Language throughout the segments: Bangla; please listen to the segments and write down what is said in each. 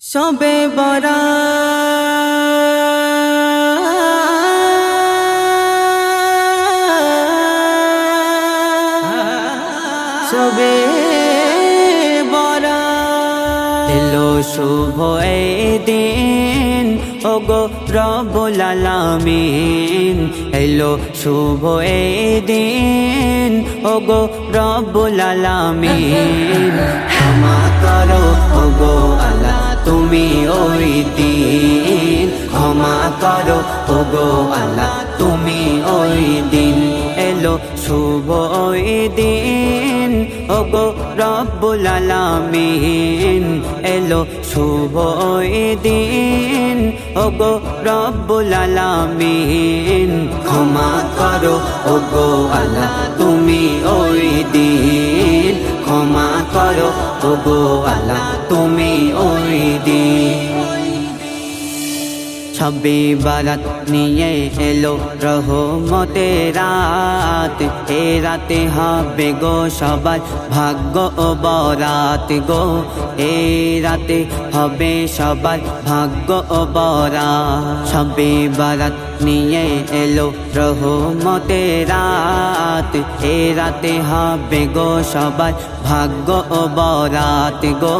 শবে বরাত শবে বরাত এলো শুভ এই দিন ওগো রব্বুল আলামিন এলো শুভ এই দিন ওগো রব্বুল আলামিন ক্ষমা করো ওগো আল্লাহ তুমি ওই দিন ক্ষমা করো ওগো আল্লাহ তুমি ওই দিন এলো শুভ ওই দিন ওগো রব্বুল আলামিন এলো শুভ ওই দিন ওগো রব্বুল আলামিন ক্ষমা করো ওগো আল্লাহ তুমি ওই দিন ক্ষমা করো ওগো আল্লাহ তুমি ওই দিন শবে বরাত নিয়ে এলো রহমতের রাত এ রাতে হবে গো সবার ভাগ্য ও বরাত গো এ রাতে হবে সবার ভাগ্য ও বরাত শবে বরাত নিয়ে এলো রহমতের রাত এ রাতে হবে গো সবার ভাগ্য ও বরাত গো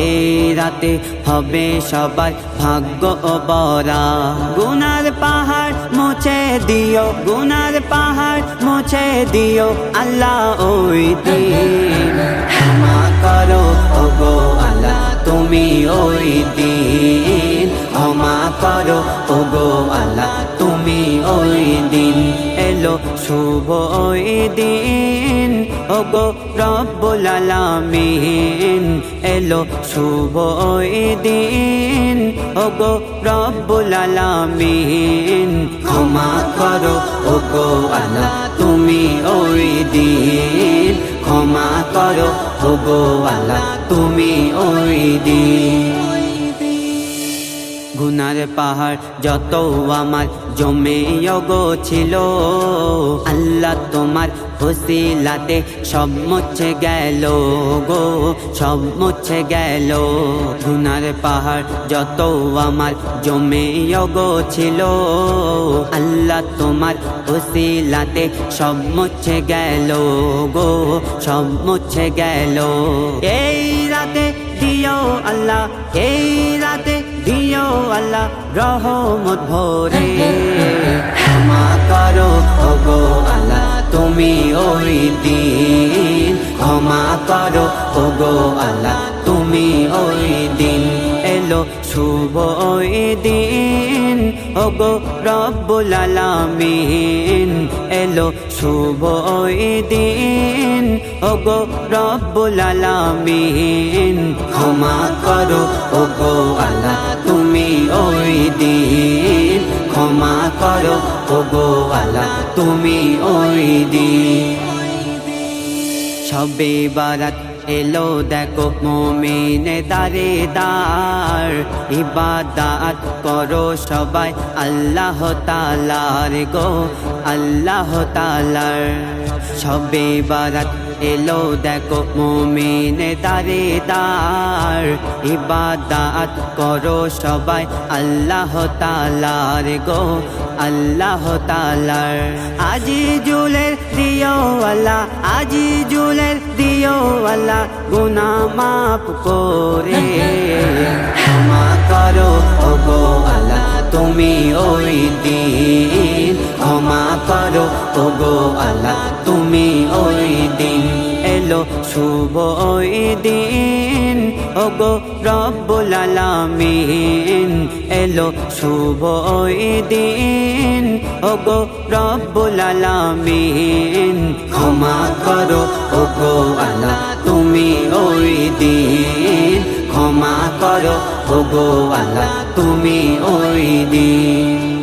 এই রাতে হবে সবার ভাগ্য ও বরাত গুনার পাহাড় মুছে দিও গুনার পাহাড় মুছে দিও আল্লাহ ওই দিন ক্ষমা করো ওগো আল্লাহ তুমি ওই দিন ক্ষমা করো ওগো আল্লাহ তুমি ওই দিন এলো শুভ ওই দিন ওগো রব্বুল আলামিন এলো শুভ ওই দিন ওগো রব্বুল আলামিন ক্ষমা করো ওগো আল্লাহ তুমি ওই দিন ক্ষমা করো ওগো আল্লাহ তুমি ওই দিন গুনার পাহাড় যত আমার জমে গো ছিল আল্লাহ তোমার ওসিলাতে সব মুছে গেল গো সব মুছে গেল গুনার পাহাড় যত আমার জমে গো ছিল আল্লাহ তোমার ওসিলাতে সব মুছে গেল গো সব মুছে গেল এই রাতে দিও আল্লাহ এই রাতে দিও আল্লাহ রহমত ভরে ক্ষমা করো ওগো আল্লাহ তুমি ওই দিন ক্ষমা করো ওগো আল্লাহ তুমি ওই দিন এলো শুভ ওই দিন ওগো রব্বুল আলামিন এলো শুভ ওই দিন ওগো রব্বুল আলামিন ক্ষমা করো ওগো আল্লাহ তুমি ওই দিন ক্ষমা করো ওগো আল্লাহ তুমি ওই দিন শবে বরাত এলো দেখো মুমিনে দারে দার ইবাদত করো সবাই আল্লাহ তাআলার গো আল্লাহ তাআলার শবে বরাত এলো দেখো মুমিনে দারে দার ইবাদত করো সবাই আল্লাহ তাআলার গো আল্লাহ তাআলার আজিজুলের দিও আল্লাহ আজিজুলের দিও আল্লাহ গুনাহ মাফ করে ক্ষমা করো ওগো আল্লাহ তুমি ওই দিন ক্ষমা করো ওগো আল্লাহ তুমি ওই দিন এলো শুভ ওই দিন ওগো রব্বুল আলামিন এলো শুভ ওই দিন ওগো রব্বুল আলামিন ক্ষমা করো ওগো আল্লাহ তুমি ওই দিন ক্ষমা করো ওগো আল্লাহ তুমি ওই দিন